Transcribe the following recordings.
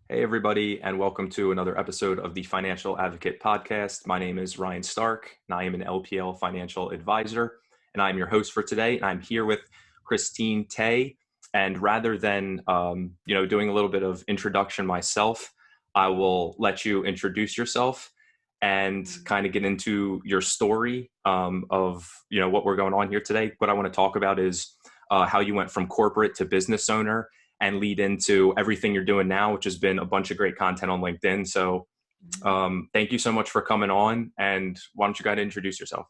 Hey, everybody, and welcome to another episode of the Financial Advocate Podcast. My name is Ryan Stark, and I am an LPL financial advisor, and I'm your host for today. And I'm here with Christine Tay. And rather than doing a little bit of introduction myself, I will let you introduce yourself and kind of get into your story of what we're going on here today. What I want to talk about is how you went from corporate to business owner and lead into everything you're doing now, which has been a bunch of great content on LinkedIn. So thank you so much for coming on. And why don't you guys introduce yourself?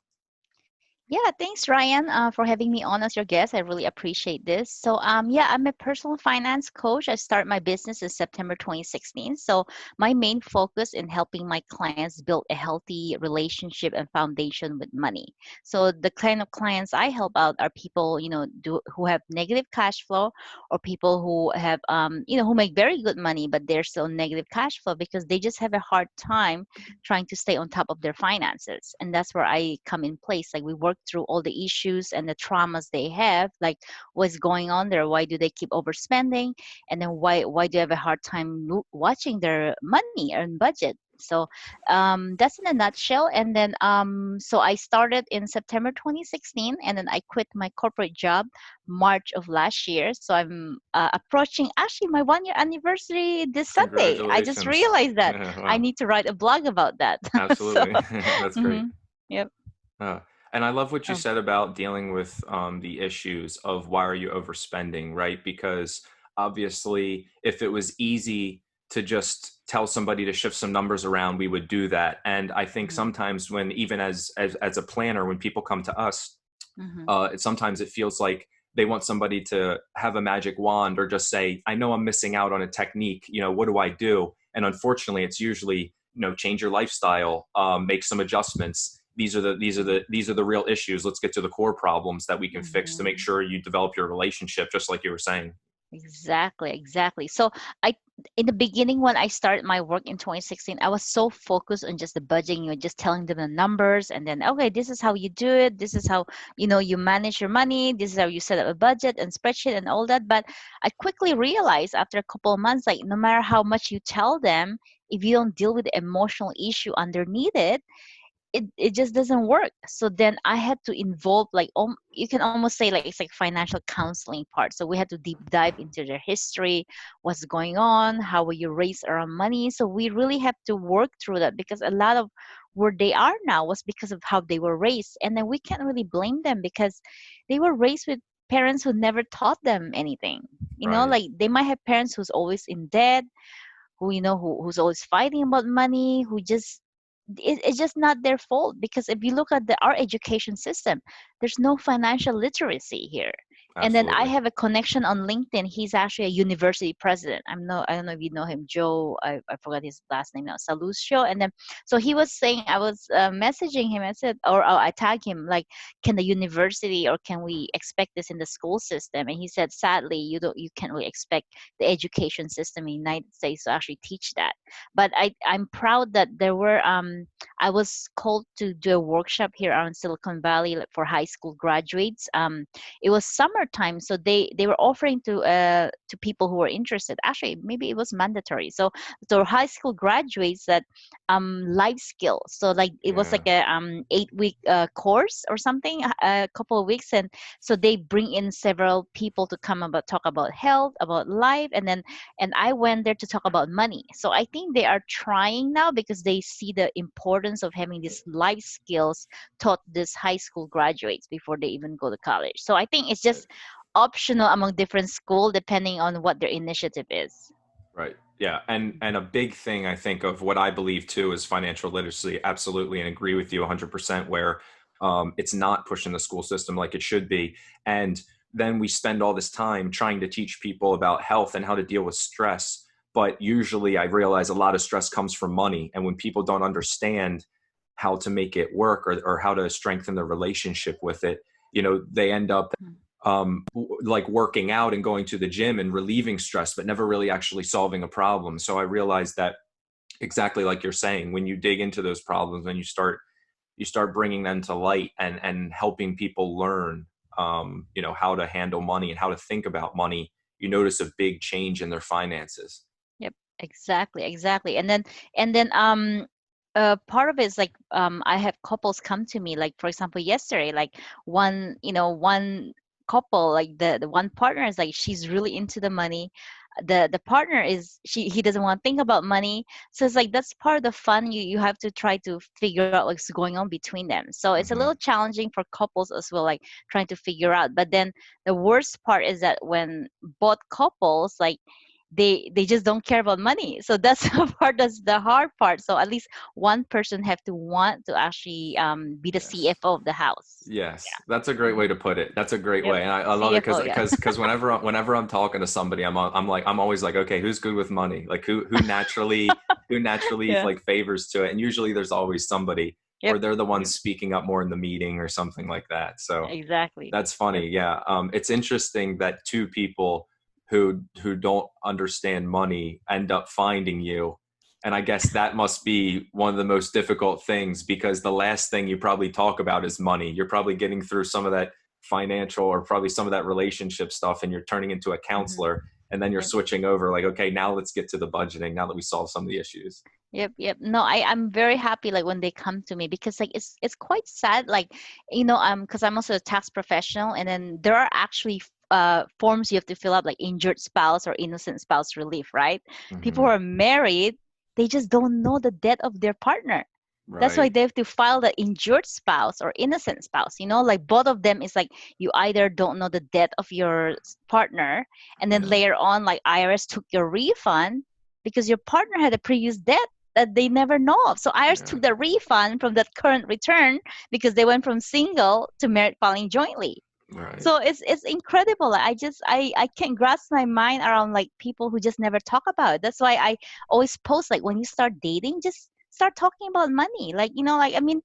Yeah, thanks, Ryan, for having me on as your guest. I really appreciate this. So, I'm a personal finance coach. I started my business in September 2016. So, my main focus in helping my clients build a healthy relationship and foundation with money. So, the kind of clients I help out are people, who have negative cash flow, or people who have, who make very good money, but they're still negative cash flow because they just have a hard time trying to stay on top of their finances. And that's where I come in place. Like we work through all the issues and the traumas they have, like what's going on there, why do they keep overspending, and then why do they have a hard time watching their money and budget. So that's in a nutshell. And then so I started in September 2016, and then I quit my corporate job March of last year. So I'm approaching actually my 1 year anniversary this Sunday. I just Congratulations. realized that I Wow, need to write a blog about that. so, absolutely. That's great. mhm, yep. Uh, and I love what you Oh, said about dealing with the issues of why are you overspending, right? Because obviously, if it was easy to just tell somebody to shift some numbers around, we would do that. And I think mhm, sometimes when even as a planner, when people come to us, mhm. sometimes it feels like they want somebody to have a magic wand or just say, I know I'm missing out on a technique, what do I do? And unfortunately, it's usually, change your lifestyle, make some adjustments. These are the real issues. Let's get to the core problems that we can fix to make Mhm. sure you develop your relationship, just like you were saying. Exactly, exactly. So I, in the beginning when I started my work in 2016, I was so focused on just the budgeting, just telling them the numbers, and then okay, this is how you do it. This is how you manage your money. This is how you set up a budget and spreadsheet and all that. But I quickly realized after a couple of months, like no matter how much you tell them, if you don't deal with the emotional issue underneath it, it just doesn't work. So then I had to involve, like, you can almost say like it's like financial counseling part. So we had to deep dive into their history, what's going on, how will you raise our money. So we really have to work through that because a lot of where they are now was because of how they were raised, and then we can't really blame them because they were raised with parents who never taught them anything. Right. Like they might have parents who's always in debt, who's always fighting about money, who just it's just not their fault. Because if you look at our education system, there's no financial literacy here. And then I Absolutely. have a connection on LinkedIn. He's actually a university president. I don't know if you know him, Joe. I forgot his last name now, Salucio. And then so he was saying, I was messaging him. I said, or I tagged him, like, can the university, or can we expect this in the school system? And he said, sadly, you can't really expect the education system in the United States to actually teach that. But I'm proud that there were I was called to do a workshop here around Silicon Valley, like, for high school graduates. It was summertime, so they were offering to people who were interested. Actually, maybe it was mandatory. So high school graduates that life skills. So like it was Yeah. like a 8 week course or something, a couple of weeks. And so they bring in several people to come about talk about health, about life, and I went there to talk about money. So I think they are trying now because they see the importance of having these life skills taught these high school graduates before they even go to college. So I think it's just optional among different school depending on what their initiative is. Right. Yeah. And a big thing I think of what I believe too is financial literacy. Absolutely, and agree with you 100%. Where it's not pushing the school system like it should be, and then we spend all this time trying to teach people about health and how to deal with stress. But usually, I realize a lot of stress comes from money, and when people don't understand how to make it work or how to strengthen the relationship with it, they end up Mhm. like working out and going to the gym and relieving stress, but never really actually solving a problem. So I realized that exactly like you're saying, when you dig into those problems and you start bringing them to light and helping people learn, how to handle money and how to think about money, you notice a big change in their finances. Yep. Exactly, exactly. Part of it is like I have couples come to me, like for example yesterday, like one couple, like the one partner is like she's really into the money. The partner is he doesn't want to think about money. So it's like that's part of the fun. You have to try to figure out what's going on between them. So it's a Hmm. little challenging for couples as well, like trying to figure out. But then the worst part is that when both couples like they just don't care about money, so that's the part, that's the hard part. So at least one person have to want to actually be the Yes. CFO of the house. Yes, that's a great way to put it. That's a great Yep. way, and I love it because CFO, yeah. because whenever I'm talking to somebody, I'm like I'm always like, okay, who's good with money? Like who naturally Yeah. like favors to it, and usually there's always somebody, or Yep. they're the ones Yep. speaking up more in the meeting or something like that. So Exactly. that's Yep. funny. Yeah, it's interesting that two people who don't understand money end up finding you, and I guess that must be one of the most difficult things because the last thing you probably talk about is money. You're probably getting through some of that financial or probably some of that relationship stuff, and you're turning into a Hmm. counselor, and then you're Yep. switching over like, okay, now let's get to the budgeting. Now that we solved some of the issues. Yep, yep. No, I'm very happy like when they come to me, because like it's quite sad, like because I'm also a tax professional, and then there are actually forms you have to fill up, like injured spouse or innocent spouse relief, right? People who Hmm. are married, they just don't know the debt of their partner. That's why Right. they have to file the injured spouse or innocent spouse. Like both of them is like you either don't know the debt of your partner, and then Yeah. later on, like IRS took your refund because your partner had a previous debt that they never know of. So IRS Yeah. took the refund from that current return because they went from single to married filing jointly. Right. So it's incredible. I can't grasp my mind around like people who just never talk about it. That's why I always post like when you start dating, just start talking about money. Like like I mean,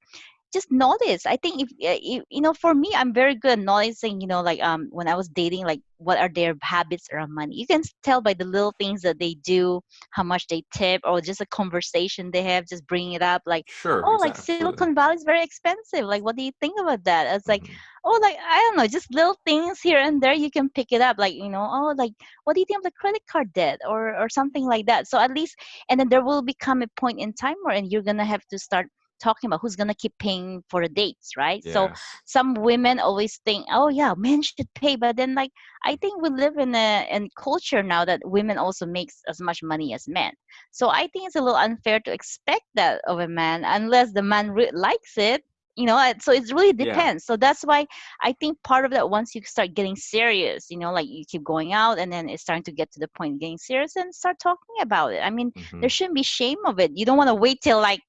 just notice. I think if for me, I'm very good at noticing, like when I was dating, like what are their habits around money. You can tell by the little things that they do, how much they tip, or just a conversation they have, just bringing it up, like, Sure. oh, like Exactly. Absolutely. Silicon Valley is very expensive, like what do you think about that? It's like, Hmm. oh, like I don't know, just little things here and there you can pick it up, like, oh, like what do you think of the credit card debt, or something like that. So at least, and then there will become a point in time where, and you're gonna have to start talking about who's gonna keep paying for the dates, right? So Yes. some women always think, oh yeah, men should pay, but then like I think we live in culture now that women also makes as much money as men. So I think it's a little unfair to expect that of a man unless the man likes it. So it really Yeah. depends. So that's why I think part of that, once you start getting serious, like you keep going out and then it's starting to get to the point of getting serious, and start talking about it. I mean, there Hmm. shouldn't be shame of it. You don't want to wait till like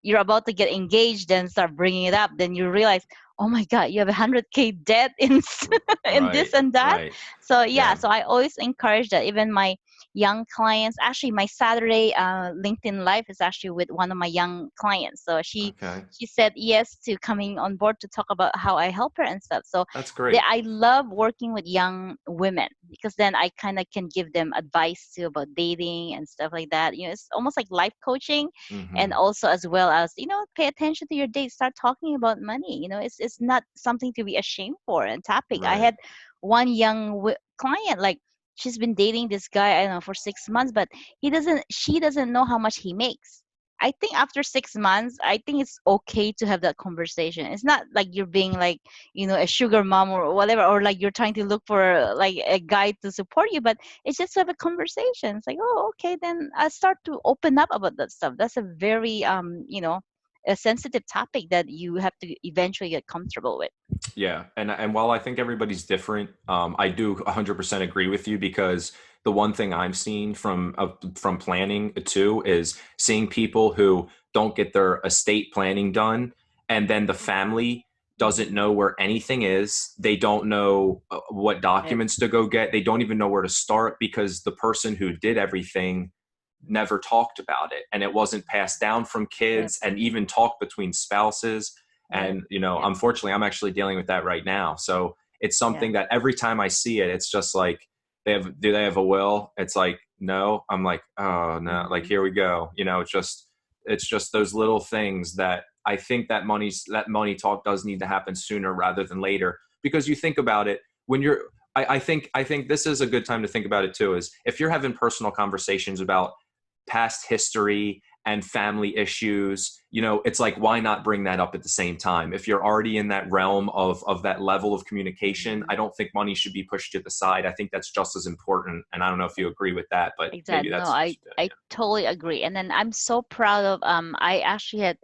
you're about to get engaged and start bringing it up, then you realize, oh my god, you have 100K debt in in Right. this and that. Right. So yeah, Yeah. so I always encourage that. Even my young clients, actually my Saturday LinkedIn live is actually with one of my young clients. So she Okay. she said yes to coming on board to talk about how I help her and stuff. So That's great. I love working with young women, because then I kind of can give them advice too about dating and stuff like that. It's almost like life coaching. And Hmm. also, as well as, pay attention to your date, start talking about money. It's not something to be ashamed for, and topic. I Right. had one young client, like she's been dating this guy, I don't know, for 6 months, but she doesn't know how much he makes. I think after 6 months, I think it's okay to have that conversation. It's not like you're being like, a sugar mom or whatever, or like you're trying to look for like a guy to support you, but it's just to have a conversation. It's like, oh, okay, then I start to open up about that stuff. That's a very a sensitive topic that you have to eventually get comfortable with. Yeah, and while I think everybody's different, I do 100% agree with you because the one thing I've seen from planning too is seeing people who don't get their estate planning done, and then the family doesn't Hmm. know where anything is. They don't know what Yep. documents to go get. They don't even know where to start because the person who did everything never talked about it, and it wasn't passed down from Yep. kids, and even talked between spouses. Yep. And Yep. unfortunately, I'm actually dealing with that right now. So it's Yeah. something that every time I see it, it's just like, do they have a will? It's like, no. I'm like, oh no, like, Hmm. here we go. It's just those little things that I think that money talk does need to happen sooner rather than later, because you think about it when you're I think this is a good time to think about it too, is if you're having personal conversations about past history and family issues, it's like, why not bring that up at the same time? If you're already in that realm of that level of communication, I don't think money should be pushed to the side. I think that's just as important. And I don't know if you agree with that, but maybe Exactly. No, that's, I totally agree. And then I'm so proud of I actually had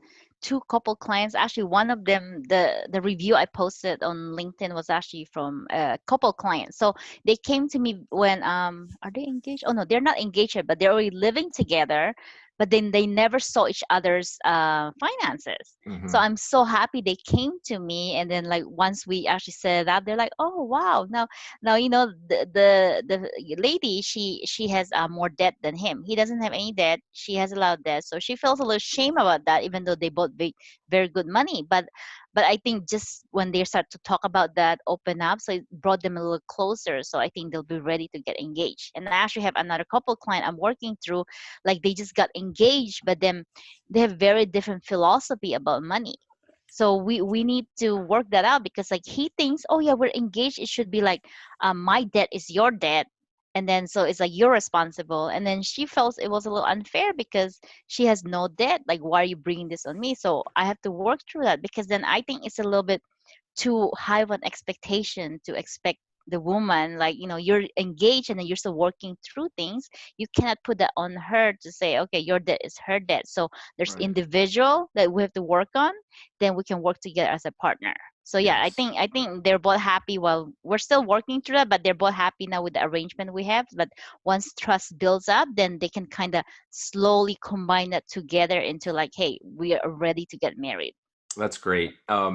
two couple clients. Actually, one of them, the review I posted on LinkedIn was actually from a couple clients. So they came to me when are they engaged? Oh no, they're not engaged yet, but they're already living together. But then they never saw each other's finances. So Mhm. I'm so happy they came to me, and then like once we actually set it up, they're like, "Oh wow, now the lady, she has more debt than him. He doesn't have any debt. She has a lot of debt, so she feels a little shame about that, even though they both make very good money. But I think just when they start to talk about that, open up, so it brought them a little closer. So I think they'll be ready to get engaged. And I actually have another couple client I'm working through, like they just got engaged, but then they have very different philosophy about money. So we need to work that out, because like he thinks, oh yeah, we're engaged, it should be like my debt is your debt, and then so it's like you're responsible. And then she felt it was a little unfair because she has no debt, like why are you bringing this on me? So I have to work through that, because then I think it's a little bit too high of an expectation to expect the woman, like you're engaged and then you're still working through things. You cannot put that on her to say, okay, your debt is her debt. So there's Right. individual that we have to work on, then we can work together as a partner. So yeah, i Yes. think i think they're both happy. Well, we're still working through that, but they're both happy now with the arrangement we have. But once trust builds up, then they can kind of slowly combine that together into like, hey, we are ready to get married. That's great.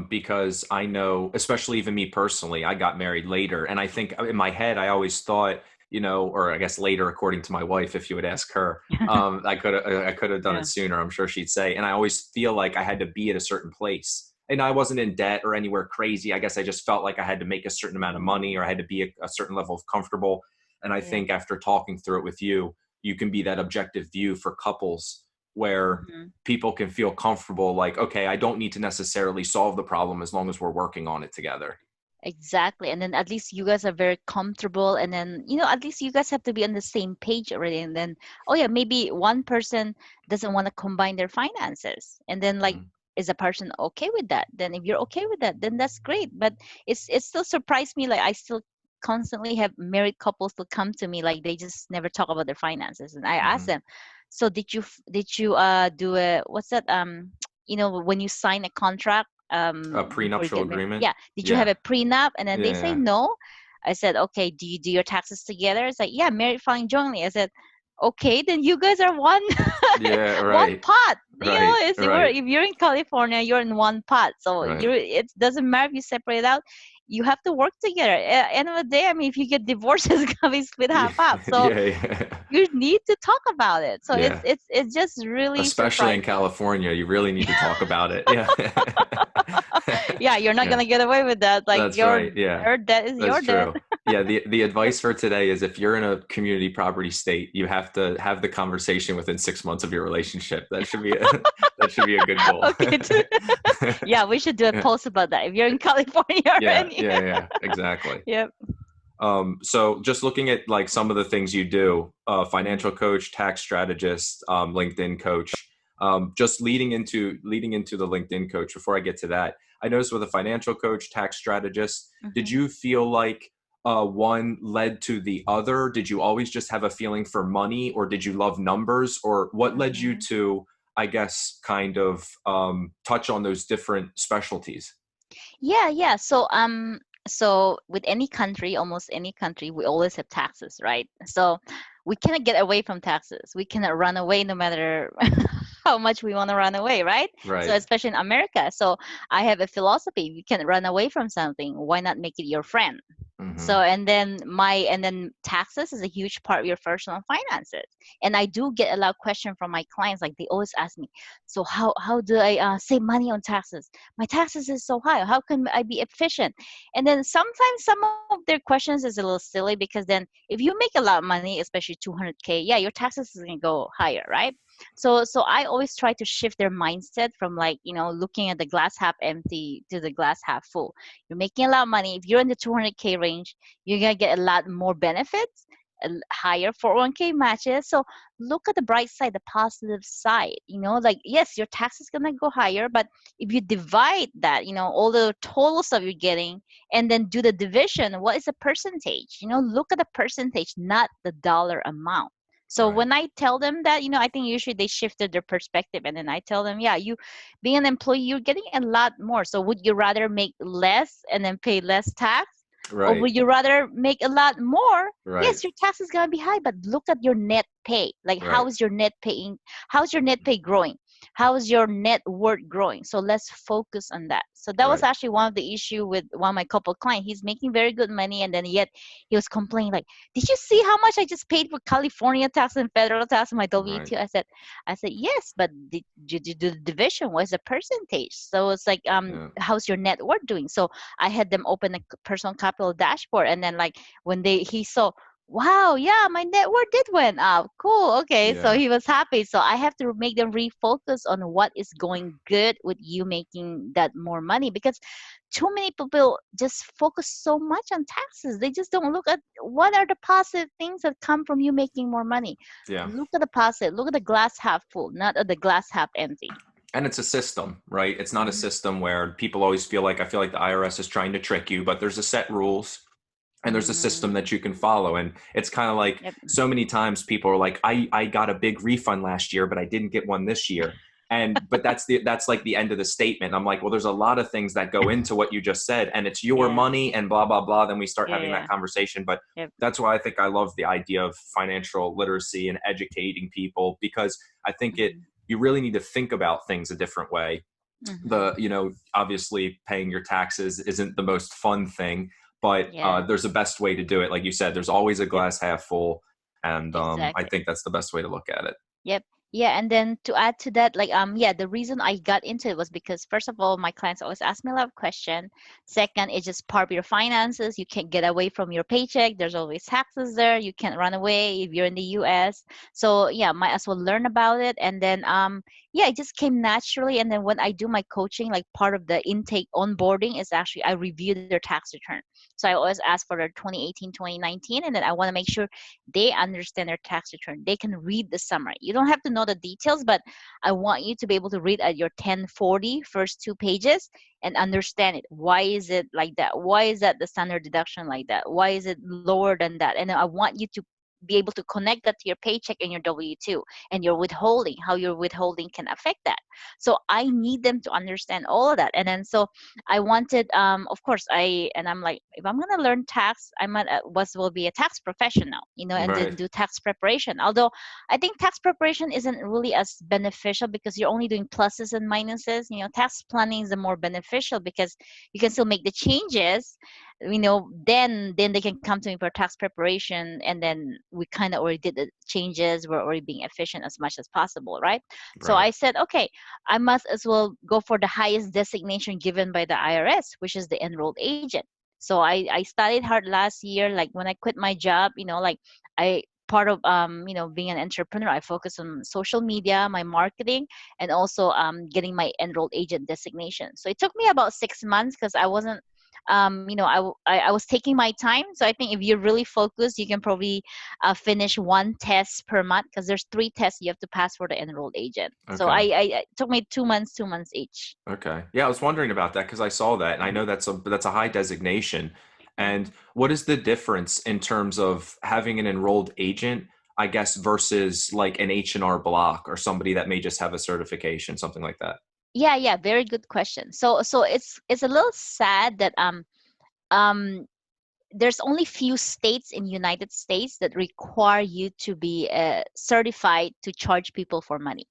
Because I know, especially even me personally, I got married later. And I think in my head, I always thought, or I guess later, according to my wife, if you would ask her, I could have done Yeah. it sooner. I'm sure she'd say. And I always feel like I had to be at a certain place. And I wasn't in debt or anywhere crazy. I guess I just felt like I had to make a certain amount of money, or I had to be a certain level of comfortable. And I Yeah. think after talking through it with you, you can be that objective view for couples where Mhm. people can feel comfortable, like, okay, I don't need to necessarily solve the problem as long as we're working on it together. Exactly. And then at least you guys are very comfortable. And then, at least you guys have to be on the same page already. And then, oh, yeah, maybe one person doesn't want to combine their finances. And then, like, Mhm. is a person okay with that? Then, if you're okay with that, then that's great. But it still surprised me. Like, I still constantly have married couples to come to me, like, they just never talk about their finances. And I ask Mhm. them, so did you do a, what's that? When you sign a contract, A before you prenuptial get married, agreement. yeah, did you have Yeah. a prenup? And then they say Yeah. no. I said, okay, do you do your taxes together? It's like, yeah, married filing jointly. I said, okay, then you guys are one Yeah. one Right. pot. Right. Right. If you're in California, you're in one pot. So Right. it doesn't matter if you separate out. You have to work together. End of the day, I mean, if you get divorced, it's gonna be split Yeah. half half. So Yeah. Yeah. you need to talk about it. So it's Yeah. it's it's just really Especially in surprising. California, you really need to talk about it. Yeah. Yeah, you're not Yeah. gonna get away with that. Like That's right. Yeah. her debt is That's your debt. true. Yeah, the advice for today is, if you're in a community property state, you have to have the conversation within 6 months of your relationship. That should be that should be a good goal. Okay. Yeah, we should do a Yeah, post about that. If you're in California or yeah, any. yeah, yeah, exactly. Yep. So just looking at like some of the things you do, Mhm. financial coach, tax strategist, LinkedIn coach, just leading into the LinkedIn coach. Before I get to that, I noticed with a financial coach, tax strategist, did Mhm. you feel like one led to the other? Did you always just have a feeling for money, or did you love numbers, or what led you Mhm. to, I guess, kind of touch on those different specialties? Yeah, yeah. So with any country, almost any country, we always have taxes, right? So we cannot get away from taxes. We cannot run away no matter how much we want to run away, right? So Right. especially in America. So I have a philosophy: you can run away from something, why not make it your friend? So Hmm. and then taxes is a huge part of your personal finances. And I do get a lot of questions from my clients, like they always ask me, so how do I save money on taxes? My taxes is so high, how can I be efficient? And then sometimes some of their questions is a little silly, because then if you make a lot of money, especially 200K, yeah, your taxes is going to go higher, right? So I always try to shift their mindset from, like, looking at the glass half empty to the glass half full. You're making a lot of money. If you're in the 200K range, you're going to get a lot more benefits. higher 401k matches. So look at the bright side, the positive side. Like, yes, your tax is gonna go higher, but if you divide that, all the total stuff you're getting, and then do the division, what is the percentage? Look at the percentage, not the dollar amount. So Right. when I tell them that, I think usually they shifted their perspective, and then I tell them, yeah, you being an employee, you're getting a lot more. So would you rather make less and then pay less tax? Or Right. would you rather make a lot more? Right. Yes, your tax is gonna be high, but look at your net pay. Like, Right. how's your net pay growing? How is your net worth growing? So let's focus on that. So that was Right. actually one of the issue with one of my couple client. He's making very good money, and then yet he was complaining like, "Did you see how much I just paid for California tax and federal tax on my W Right. two?" I said yes, but did you do the division? What's the percentage? So it's like, Yeah. how's your net worth doing? So I had them open a personal capital dashboard, and then like when he saw, wow, yeah, my net worth did went up. Cool. Okay. So Yeah. he was happy. So I have to make them refocus on what is going good with you making that more money, because too many people just focus so much on taxes. They just don't look at what are the positive things that come from you making more money. Yeah. Look at the positive. Look at the glass half full, not at the glass half empty. And it's a system, right? It's not a Mhm. system where people always feel like, I feel like the IRS is trying to trick you, but there's a set rules and there's a system that Mm, you can follow. And it's kind of like yep. so many times people are like, I got a big refund last year, but I didn't get one this year. But that's like the end of the statement. I'm like, well, there's a lot of things that go into what you just said, and it's your Yeah. money and blah, blah, blah. Then we start Yeah. having that Yeah. conversation. But Yep. that's why I think I love the idea of financial literacy and educating people, because I think Mhm. you really need to think about things a different way. Mhm. Obviously paying your taxes isn't the most fun thing, but Yeah. there's a best way to do it. Like you said, there's always a Yep. glass half full. And I Exactly. think that's the best way to look at it. Yep. Yeah, and then to add to that, like, yeah, the reason I got into it was because first of all, my clients always ask me a lot of questions. Second, it's just part of your finances. You can't get away from your paycheck. There's always taxes there. You can't run away if you're in the US. So yeah, might as well learn about it. And then yeah, it just came naturally. And then when I do my coaching, like part of the intake onboarding is actually I review their tax return. So I always ask for their 2018, 2019, and then I want to make sure they understand their tax return. They can read the summary. You don't have to know the details, but I want you to be able to read at your 1040 first 2 pages and understand it. Why is it like that? Why is that the standard deduction like that? Why is it lower than that? And I want you to be able to connect that to your paycheck and your W-2 and your withholding, how your withholding can affect that. So I need them to understand all of that. And then so I wanted, of course, I'm like, if I'm gonna learn tax, I might will be a tax professional, and then Right. do tax preparation. Although I think tax preparation isn't really as beneficial because you're only doing pluses and minuses. Tax planning is the more beneficial because you can still make the changes. Then they can come to me for tax preparation, and then we kind of already did the changes. We're already being efficient as much as possible, right? So Right. I said, okay, I must as well go for the highest designation given by the IRS, which is the enrolled agent. So I studied hard last year. Like when I quit my job, like I part of being an entrepreneur, I focus on social media, my marketing, and also getting my enrolled agent designation. So it took me about 6 months because I wasn't I was taking my time. So I think if you're really focused, you can probably finish one test per month because there's 3 tests you have to pass for the enrolled agent. So Okay. it took me 2 months each. Okay. Yeah, I was wondering about that because I saw that, and I know that's a high designation. Mhm. And what is the difference in terms of having an enrolled agent, I guess, versus like an H&R Block or somebody that may just have a certification, something like that? Yeah, very good question. So it's a little sad that um there's only few states in United States that require you to be certified to charge people for money.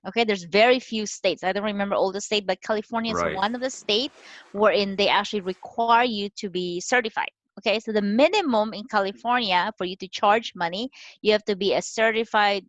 Okay, there's very few states. I don't remember all the states, but California is Right. one of the states wherein they actually require you to be certified. Okay, so the minimum in California for you to charge money, you have to be a certified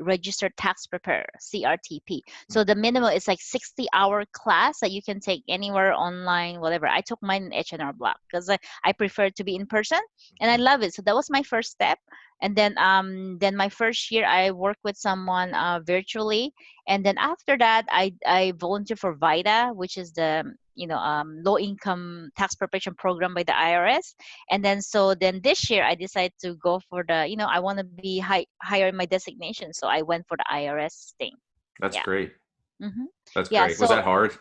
registered tax preparer, CRTP. So the minimum is like 60-hour class that you can take anywhere online, whatever. I took mine in H&R Block because I prefer to be in person and I love it. So that was my first step. And then my first year I worked with someone virtually, and then after that I volunteered for VITA, which is the low income tax preparation program by the IRS. And then so this year I decided to go for the, I want to be higher in my designation, so I went for the IRS thing. That's Yeah. great. Mm-hmm. That's Yeah. great. Was that hard?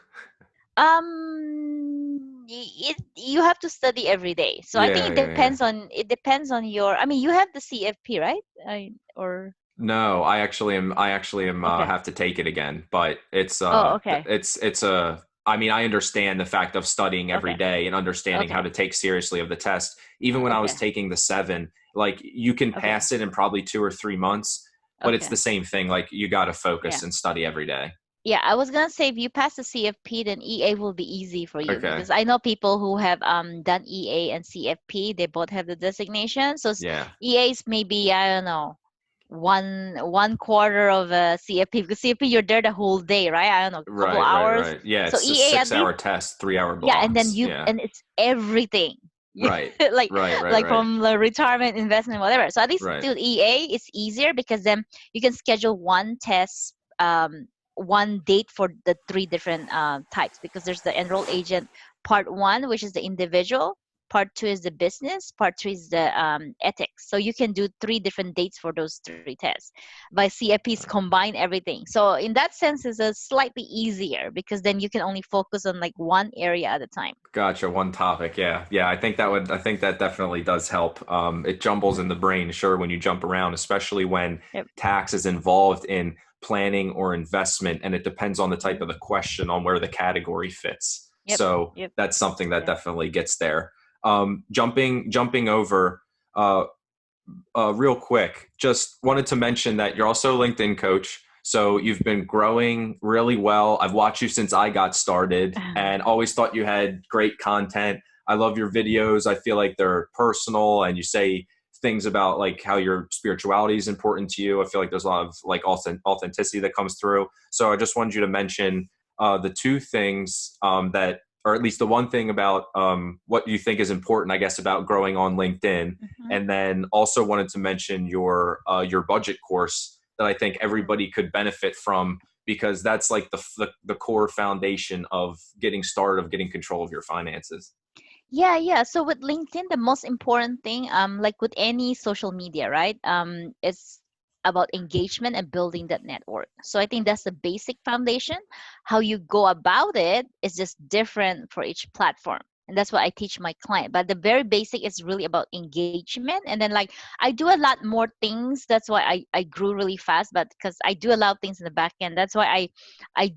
You have to study every day. So I think Yeah, yeah, yeah. it depends on your. I mean, you have the CFP, right? Or No, I actually am okay. have to take it again, but Oh, okay. it's a I mean, I understand the fact of studying every Okay. day and understanding how Okay. to take seriously of the test. Even when I was Okay. taking the 7, like you can Okay. pass it in probably 2 or 3 months, but it's the Okay. same thing. Like you got to Yeah. focus and study every day. Yeah, I was gonna say if you pass the CFP, then EA will be easy for you Okay. because I know people who have done EA and CFP. They both have the designation. So Yeah. EA is maybe, I don't know, one quarter of a CFP, because CFP you're there the whole day, right? I don't know, couple Right, right, hours. right. Yeah, So it's a EA at 6-hour least, test, 3-hour yeah, and then blocks. Yeah. and it's everything. Right. like Right, right, like right. from the retirement, investment, whatever. So at least Right. till EA it's easier because then you can schedule one test, one date for the three different types, because there's the enroll agent part one, which is the individual, part two is the business, part three is the ethics. So you can do three different dates for those three tests. By CFPs combine everything, so in that sense it's a slightly easier because then you can only focus on like one area at a time. Gotcha. One topic. Yeah. Yeah. I think that definitely does help. It jumbles in the brain, sure, when you jump around, especially when Yep. tax is involved in planning or investment. And it depends on the type of the question on where the category fits. Yep. So Yep. that's something that Yeah. definitely gets there. Jumping over, uh, real quick, just wanted to mention that you're also a LinkedIn coach. So you've been growing really well. I've watched you since I got started and always thought you had great content. I love your videos. I feel like they're personal and you say things about like how your spirituality is important to you. I feel like there's a lot of like authenticity that comes through. So I just wanted you to mention the two things that, or at least the one thing about what you think is important, I guess, about growing on LinkedIn, Mhm. and then also wanted to mention your budget course that I think everybody could benefit from, because that's like the core foundation of getting started, of getting control of your finances. Yeah, yeah. So with LinkedIn, the most important thing, like with any social media, right? It's about engagement and building that network. So I think that's the basic foundation. How you go about it is just different for each platform. And that's what I teach my client. But the very basic is really about engagement. And then like I do a lot more things. That's why I grew really fast, but because I do a lot of things in the back end. That's why I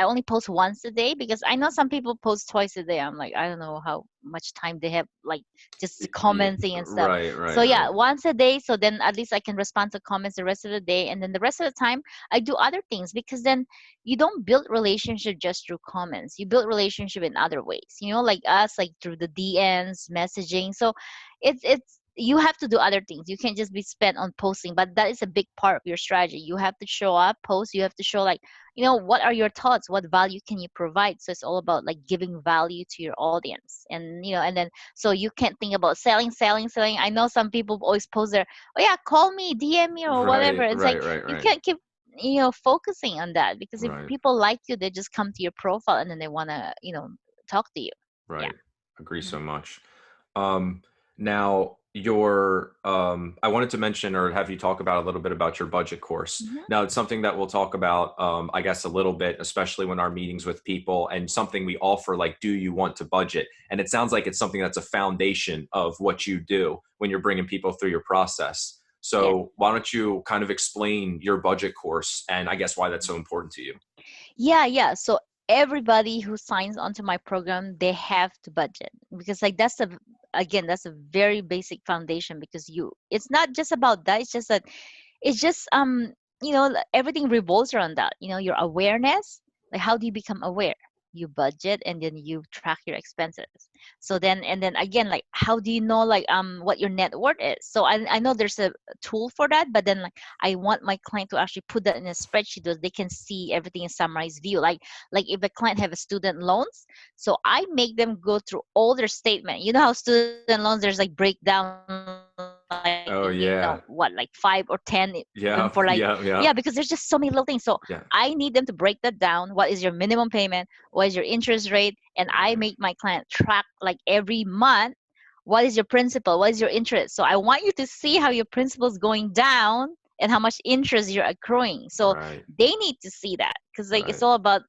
only post once a day, because I know some people post twice a day. I'm like, I don't know how much time they have, like just Yeah, commenting and stuff. right, So right, yeah, right, once a day, so then at least I can respond to comments the rest of the day, and then the rest of the time I do other things, because then you don't build relationship just through comments. You build relationship in other ways, like us, like through the DMs, messaging. So it's you have to do other things. You can't just be spent on posting, but that is a big part of your strategy. You have to show up, post. You have to show like, what are your thoughts, what value can you provide. So it's all about like giving value to your audience. And and then so you can't think about selling. I know some people always post there, oh yeah, call me, DM me, or whatever. right, It's like right, right, you right, can't keep focusing on that, because if right, people like you, they just come to your profile and then they want to talk to you. Yeah. right. Agree Mhm. so much. Um, Now, I wanted to mention or have you talk about a little bit about your budget course. Mhm. Now, it's something that we'll talk about, I guess, a little bit, especially when our meetings with people, and something we offer, like, do you want to budget? And it sounds like it's something that's a foundation of what you do when you're bringing people through your process. Yes. So why don't you kind of explain your budget course and I guess why that's so important to you? Yeah, yeah. So everybody who signs onto my program, they have to budget, because like that's a very basic foundation, because it's not just about that. It's just that it's just everything revolves around that. Your awareness, like how do you become aware? You budget and then you track your expenses. So then and then again, like how do you know like what your net worth is? So I know there's a tool for that, but then like I want my client to actually put that in a spreadsheet so they can see everything in summarized view. Like if a client have a student loans, so I make them go through all their statement. You know how student loans, there's like breakdown like, Oh yeah. what, like 5 or 10, even Yeah. for like, Yeah. Yeah. yeah, because there's just so many little things. So Yeah. I need them to break that down. What is your minimum payment? What is your interest rate? And I Right. make my client track like every month. What is your principal? What is your interest? So I want you to see how your principal is going down and how much interest you're accruing. So Right. they need to see that, because like it's Right. all about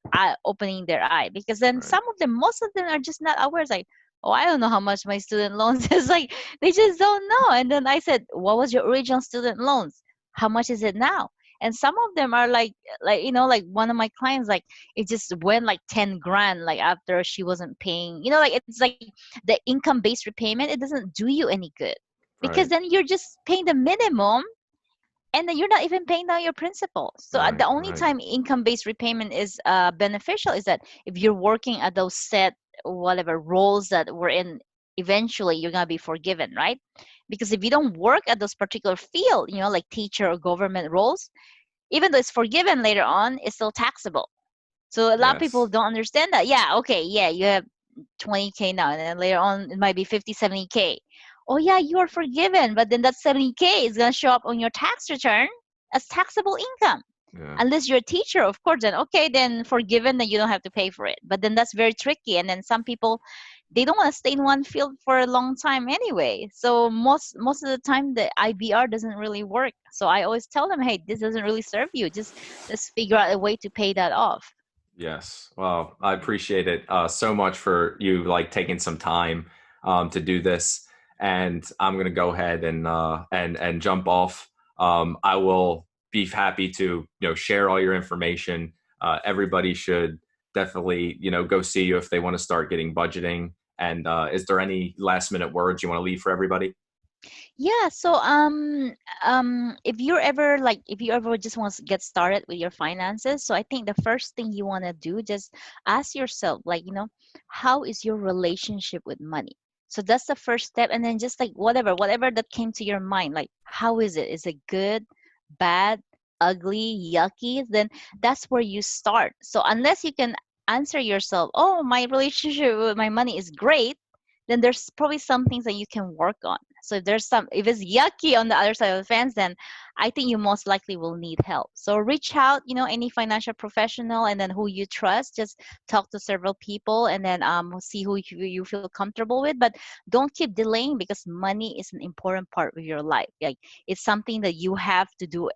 opening their eye. Because then Right. some of them, most of them are just not aware. It's like, oh, I don't know how much my student loans is. Like they just don't know. And then I said, what was your original student loans? How much is it now? And some of them are like like one of my clients, like it just went like 10 grand, like after she wasn't paying. Like it's like the income based repayment. It doesn't do you any good, because Right. then you're just paying the minimum, and then you're not even paying down your principal. So Right. the only Right. time income based repayment is beneficial is that if you're working at those set whatever roles that we're in, eventually you're going to be forgiven, right? Because if you don't work at those particular field, like teacher or government roles, even though it's forgiven later on, it's still taxable. So a lot of people Yes. don't understand that. Yeah, okay, yeah, you have 20K now, and then later on it might be 50, 70K. Oh yeah, you are forgiven, but then that 70K is going to show up on your tax return as taxable income. Yeah. Unless you're a teacher, of course, then okay, then forgiven, then you don't have to pay for it. But then that's very tricky. And then some people, they don't want to stay in one field for a long time anyway. So most of the time the IBR doesn't really work. So I always tell them, hey, this doesn't really serve you. Just figure out a way to pay that off. Yes. Well, I appreciate it so much for you like taking some time to do this. And I'm gonna go ahead and jump off. I will be happy to share all your information. Everybody should definitely go see you if they want to start getting budgeting. And is there any last minute words you want to leave for everybody? Yeah, so if you ever just want to get started with your finances, so I think the first thing you want to do, just ask yourself, like, how is your relationship with money? So that's the first step. And then just like whatever that came to your mind, like how is it? Is it good, bad, ugly, yucky? Then that's where you start. So unless you can answer yourself, oh, my relationship with my money is great, then there's probably some things that you can work on. So if it's yucky on the other side of the fence, then I think you most likely will need help. So reach out, any financial professional, and then who you trust. Just talk to several people, and then see who you feel comfortable with. But don't keep delaying, because money is an important part of your life. Like it's something that you have to do,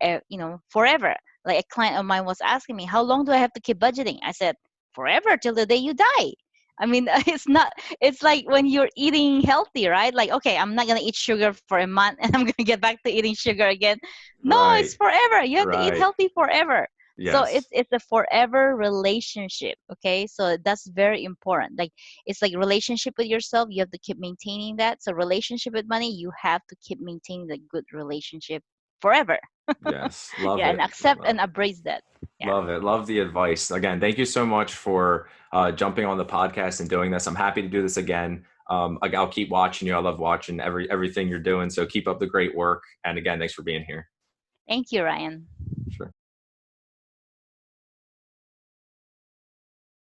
forever. Like a client of mine was asking me, how long do I have to keep budgeting? I said, forever, till the day you die. I mean, it's like when you're eating healthy, right? Like, okay, I'm not going to eat sugar for a month and I'm going to get back to eating sugar again. No, Right. it's forever. You have to eat Right. healthy forever. So Yes. it's a forever relationship. Okay. So that's very important. Like it's like relationship with yourself. You have to keep maintaining that. So relationship with money, you have to keep maintaining the good relationship forever. Yes. Love Yeah. And it. accept and embrace that. Yeah. Love it. Love the advice. Again, thank you so much for jumping on the podcast and doing this. I'm happy to do this again. I'll keep watching you. I love watching everything you're doing. So keep up the great work. And again, thanks for being here. Thank you, Ryan. Sure.